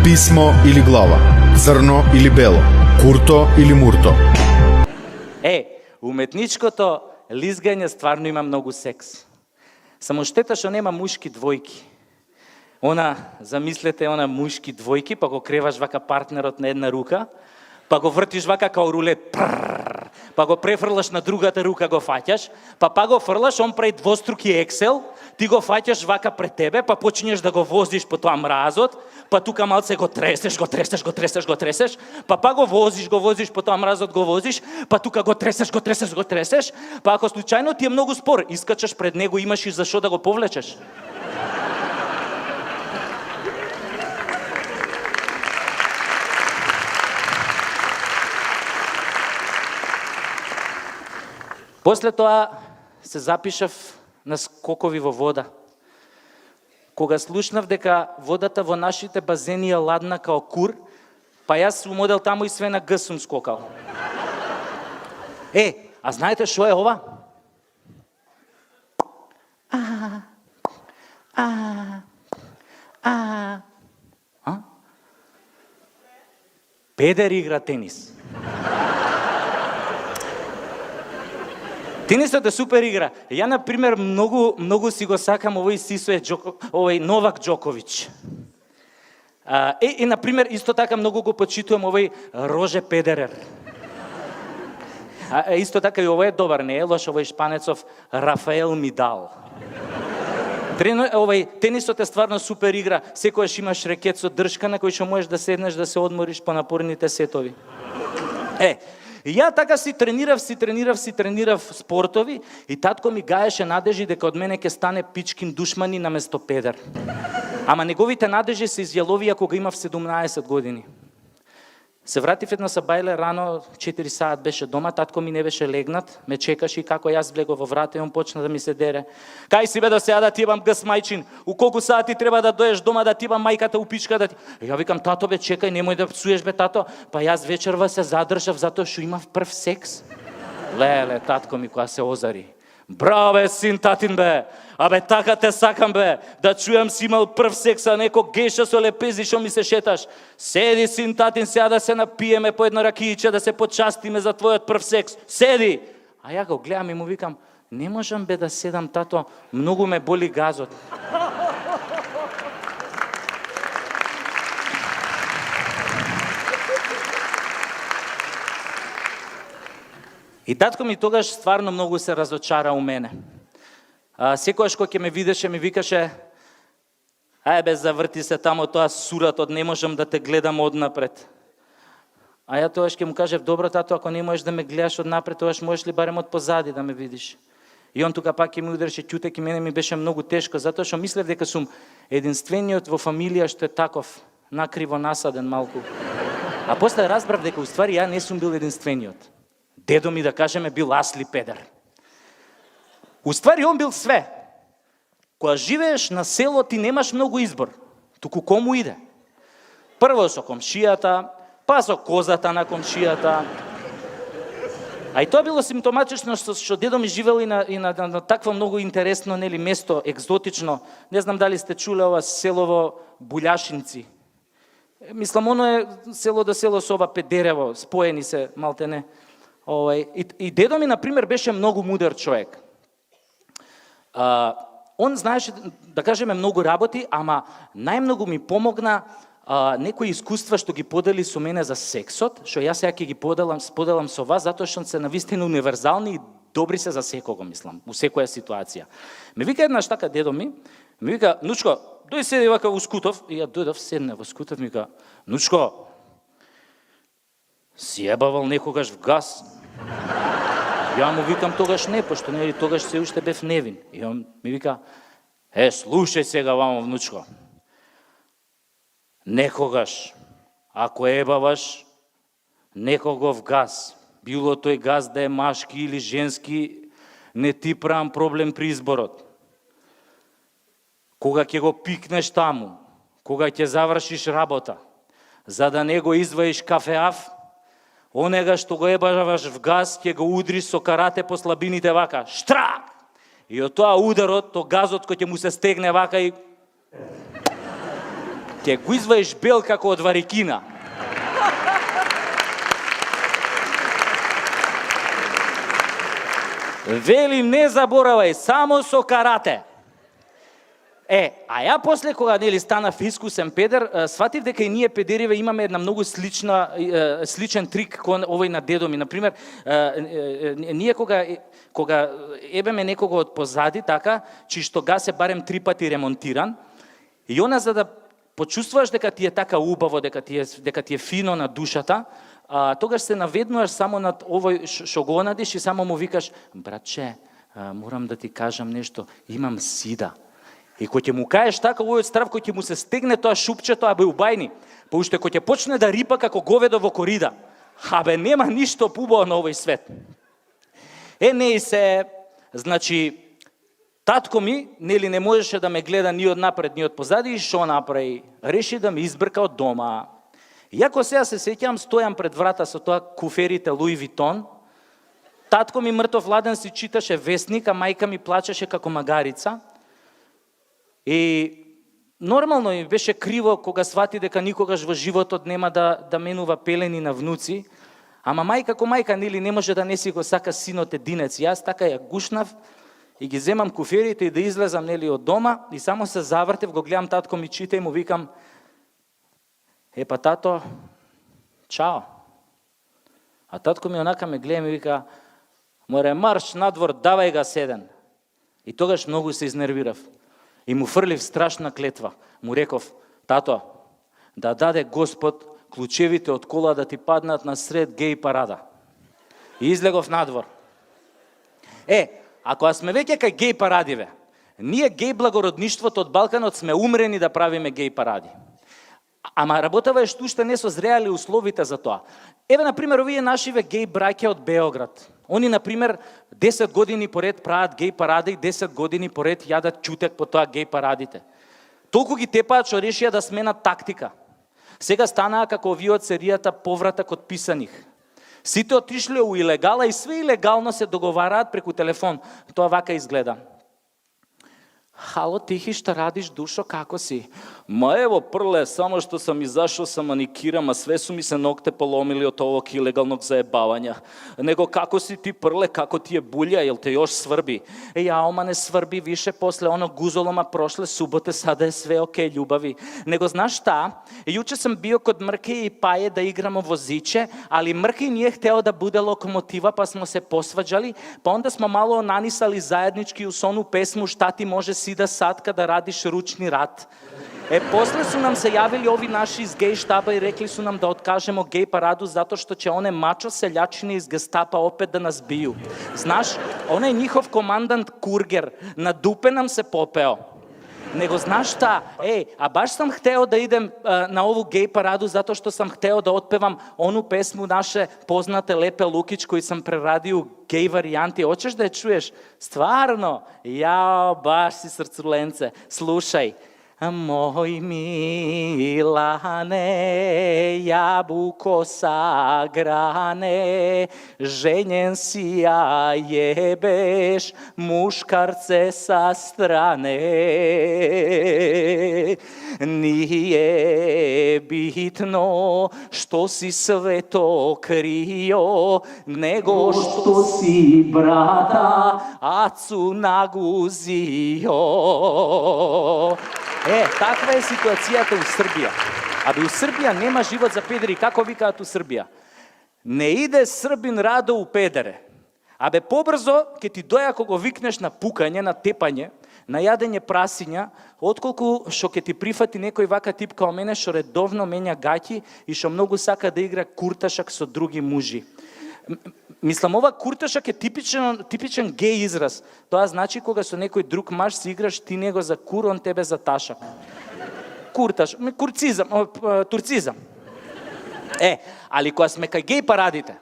Писмо или глава, црно или бело, курто или мурто. Уметничкото лизгање стварно има многу секс. Само штета што нема мушки двојки. Замислете, мушки двојки, па го креваш вака партнерот на една рука, па го вртиш вака као рулет, па го префрлаш на другата рука, го фаќаш, па го фрлаш, он прави двоструки ексел, ти го фаќаш вака пред тебе, па почињеш да го возиш по тоа мразот, па тука малце го тресеш, па го возиш по тоа мразот, па тука го тресеш, па ако случајно ти е многу спор, искачаш пред него, имаш и за што да го повлечеш. После тоа се запишав на скокови во вода. Кога слушнав дека водата во нашите базени е ладна као кур, па јас во модел таму и све на Г сум скокал. А знаете што е ова? Педер игра тенис. Тенисот е супер игра. Ја, например, многу си го сакам овој Новак Џоковиќ. Например, исто така многу го почитувам овој Роже Педерер. Исто така и овој е добар, не е лош, овој шпанецов Рафаел Мидал. Тенисот е стварно супер игра. Секојаш имаш рекет со дршка на кој што можеш да седнеш да се одмориш по напорните сетови. Ја така си тренирав спортови и татко ми гаеше надежи дека од мене ќе стане пичкин душмани наместо педер. Ама неговите надежи се изјаловија кога имав 17 години. Се вратив една сабајле рано, 4 саат беше дома, татко ми не беше легнат, ме чекаше и како јас влегов во врата и он почна да ми се дере. Кај си бе да сега да ти ебам гъс мајчин, у колку сати треба да доеш дома да ти ебам мајката у пичка да ти... Ја викам, тато бе, чекај, немој да псуеш бе, тато. Па јас вечерва се задржав затоа што имав прв секс. Леле, татко ми која се озари. Браво бе, син татин бе, абе така те сакам бе, да чујам си имал прв секс, а неко геша со лепези што ми се шеташ. Седи, син татин, сега да се напиеме по едно ракијче, да се почастиме за твојот прв секс. Седи! А ја го гледам и му викам, не можам бе да седам, тато, многу ме боли газот. И татко ми тогаш стварно многу се разочара у мене. Секојаш кој ќе ме видеше, ми викаше, ај бе, заврти се тамо тоа суратот, не можам да те гледам однапред. А ја тогаш ќе му кажев, добро тато, ако не можеш да ме гледаш однапред, тогаш можеш ли барем од позади да ме видиш? И он тука пак ќе ми удреше ќутек и мене ми беше многу тешко, затоа што мислев дека сум единствениот во фамилија што е таков, накриво насаден малку. А после разбрав дека уствари ја не сум бил единствениот. Дедо ми, да кажеме, бил Асли Педер. Уствари, он бил све. Кога живееш на село, ти немаш многу избор. Туку кому иде? Прво со комшијата, па со козата на комшијата. А и тоа било симптоматично што дедо ми живел и на такво многу интересно место, екзотично. Не знам дали сте чуле ова селово Булјашинци. Мислам, оно е село до село со ова Педерево, споени се малтене. И дедо ми, например, беше многу мудар човек. Он знаеше, да кажеме, многу работи, ама најмногу ми помогна некои искуства што ги подели со мене за сексот, што јас сега ќе ги споделам со вас, затоа што се навистина универзални и добри се за секого, мислам, у секоја ситуација. Ме вика еднаш така дедо ми вика, Нучко, дој седи вака во скутов, и ја дојдов, седне во скутов, ми вика, Нучко, си ебавал некогаш в газ? Ја му викам тогаш не, пошто нели тогаш се уште бев невин. И он ми вика, слушај сега вамо, внучко. Некогаш, ако ебаваш некого в газ, било тој газ да е машки или женски, не ти правам проблем при изборот. Кога ќе го пикнеш таму, кога ќе завршиш работа, за да не го изваиш кафеав, онега што го ебаваш в газ, ќе го удриш со карате по слабините вака. Штрак! И од тоа ударот, то газот кој ќе му се стегне вака и Ќе го изваеш бел како од варикина. Вели, не заборавај, само со карате. А ја после кога станав искусен педер, сватив дека и ние педериве имаме една многу сличен трик кон овој на дедо ми. Например, ние кога ебеме некого од позади, така, чишто газ е барем 3 пати ремонтиран, и она за да почувствуваш дека ти е така убаво, дека ти е фино на душата, тогаш се наведнуваш само над овој што го надиш и само му викаш: братче, морам да ти кажам нешто, имам сида. И кој ќе му кажеш така, овој страв кој ќе му се стегне тоа шупчето, абе убајни, па уште кој ќе почне да рипа како говедо во корида. Абе нема ништо побаво на овој свет. Не се, значи, татко ми, не можеше да ме гледа ни од напред, ни од позади, и шо направи? Реши да ме избрка од дома. Иако сега се сеќавам, стојам пред врата со тоа куферите Луи Витон, татко ми мртов ладен си читаше вестник, а мајка ми плачеше како магарица. И нормално ми беше криво кога свати дека никогаш во животот нема да менува пелени на внуци, ама мајка како мајка, не може да не си го сака синот единец. Јас така ја гушнав и ги земам куферите и да излезам од дома, и само се завртев, го гледам татко ми чита и му викам: па тато, чао. А татко ми онака ме гледа и ми вика: море, марш надвор, давај га седен. И тогаш многу се изнервирав. И му фрлив страшна клетва. Му реков: тато, да даде Господ клучевите од кола да ти паднат на сред геј парада. И излегов надвор. Ако сме веќе кај геј парадиве, ние геј благородништвото од Балканот сме умрени да правиме геј паради. Ама работава е што уште не созреали условите за тоа. Например, овие нашиве геј браќа од Београд. Они, например, 10 години поред прават геј паради и 10 години поред јадат чутек по тоа геј парадите. Толку ги тепаат што решија да сменат тактика. Сега станаа како овие од серијата Повратак од писаних. Сите отишле у илегала и све илегално се договараат преку телефон. Тоа вака изгледа: хало, тихи, што радиш, душо, како си? Ево, прле, само што сам изашол са маникирам, а све су ми се ногте поломили од овог илегалног заебавања. Него, како си ти, прле, како ти е булја, јел те још сврби? Ама не сврби више, после оно гузолома прошле суботе, сада е све окей, љубави. Него, знаш шта? Јуче сам био код Мрке и Паје да играмо возиче, али Мрке nije hteo да буде локомотива, па смо се посваđали, па онда смо мало нанисали заеднички ус ону песму "Шта ти може сида сад када радиш ручни рад". После су нам се јавили ови наши из геј штаба и рекли су нам да откажемо геј параду затоа што ќе оне мачо селјачини из гестапа опет да нас бију. Знаш, оне njihov командант Кургер на дупе нам се попео. Него знаш шта? А баш сам хтео да идем на ову геј параду затоа што сам хтео да отпевам ону песму наше познате Лепе Лукич кој сам прерадио геј варијанти. Очеш да ја чуеш? Стварно? Јао, баш си срцуленце. Слушај. Мој Милане, јабуко сагране, женен си ја јебеш, мушкарце са стране. Nije bitno što si sve to krio, nego što si brata acu naguzio. Таква е ситуацијата у Србија. Абе у Србија нема живот за педери, како викаат у Србија? Не иде србин радо у педере. Абе побрзо ќе ти доја кога го викнеш на пукање, на тепање, на јадење прасиња, отколку што ќе ти прифати некој вака тип као мене што редовно менја гаќи и што многу сака да игра курташак со други мужи. Мислам, ова курташак е типичен геј израз. Тоа значи кога со некој друг маж си играш ти него за кур, он тебе за ташак. Турцизам. Али кога сме кај геј парадите,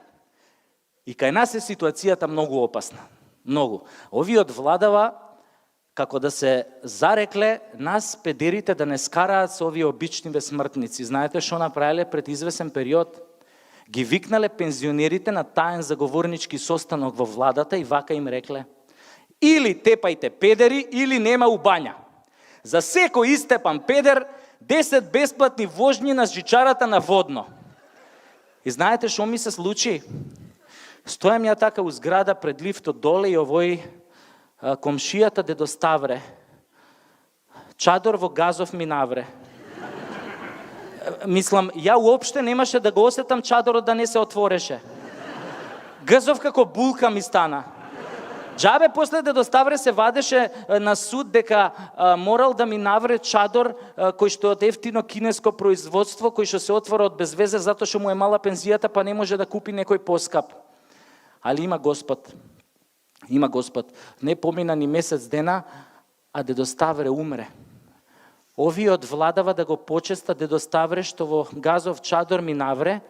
и кај нас е ситуацијата многу опасна. Многу. Овие од владава како да се зарекле нас педерите да не скараат со овие обичниве смртници. Знаете што направиле пред извесен период? Ги викнале пензионерите на таен заговорнички состанок во владата и вака им рекле: или тепајте педери, или нема у бања. За секој истепан педер 10 бесплатни вожњи на жичарата на Водно. И знаете што ми се случи? Стојам ја така у зграда пред лифтот доле и овој комшијата Дедо Ставре. Чадор во газов ми навре. Мислам, ја уопште немаше да го осетам чадорот да не се отвореше. Гзов како булка ми стана. Джабе после Дедо Ставре се вадеше на суд дека морал да ми навре чадор кој што е од ефтино кинеско производство, кој што се отвора од безвезе затоа што му е мала пензијата па не може да купи некој поскап. Али има Господ. Има Господ. Не помина ни месец дена, а Дедо Ставре умре. Овие од владава да го почеста Дедо Ставре што во газов чадор ми навре,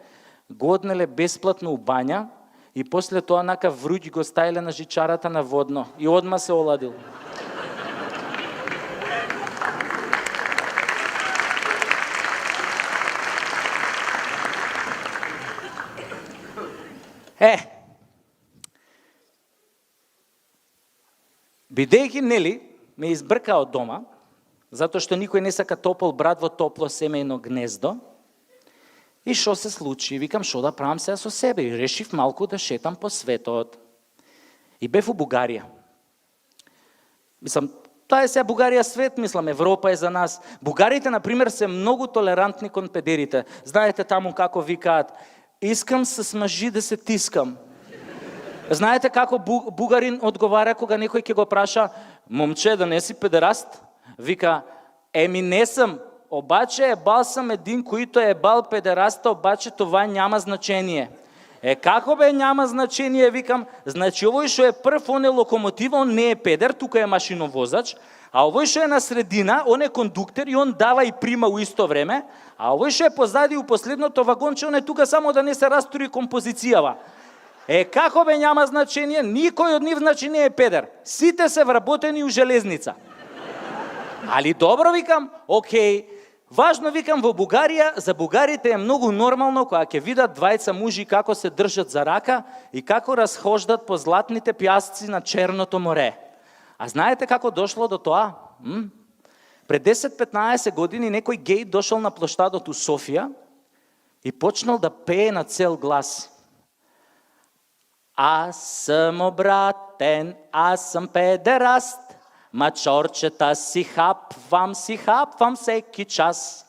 го однеле бесплатно у бања и после тоа нака вруѓ го ставиле на жичарата на Водно и одма се оладил. Бидејќи, нели, ме избрка од дома, затоа што никој не сака топол брат во топло семејно гнездо, и што се случи? Викам, што да правам сега со себе? И решив малку да шетам по светот. И бев у Бугарија. Мислам, таа е сега Бугарија свет, мислам, Европа е за нас. Бугарите, например, се многу толерантни кон педерите. Знаете таму како викаат, искам с мъжи да се тискам. Знаете како бугарин одговара кога некој ќе го праша, момче, да не си педераст? Вика, еми не сам, обаче ебал сам един, којто ебал педераста, обаче това няма значение. Како бе няма значение, викам, значи овој што е прв, он е локомотив, он не е педер, тука е машиновозач, а овој што е на средина, он е кондуктер и он дава и прима у исто време, а овој што е позади у последното вагонче, он е тука само да не се растури композицијава. Како бе няма значение, никој од нив значи не е педер. Сите се вработени у железница. Али добро, викам, окей. Важно, викам, во Бугарија, за бугарите е многу нормално кога ќе видат двајца мужи како се држат за рака и како разхождат по златните пјасци на Черното море. А знаете како дошло до тоа? Пред 10-15 години некој геј дошол на плоштадот у Софија и почнал да пее на цел глас. Аз съм обратен, аз съм педераст, мачорчета си хапвам всеки час.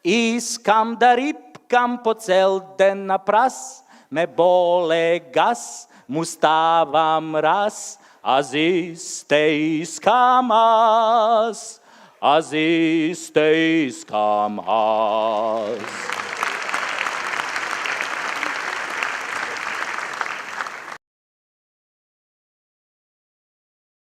Искам да рипкам по цел ден на прас, ме боле газ, му ставам раз, аз исте искам аз, аз исте искам аз.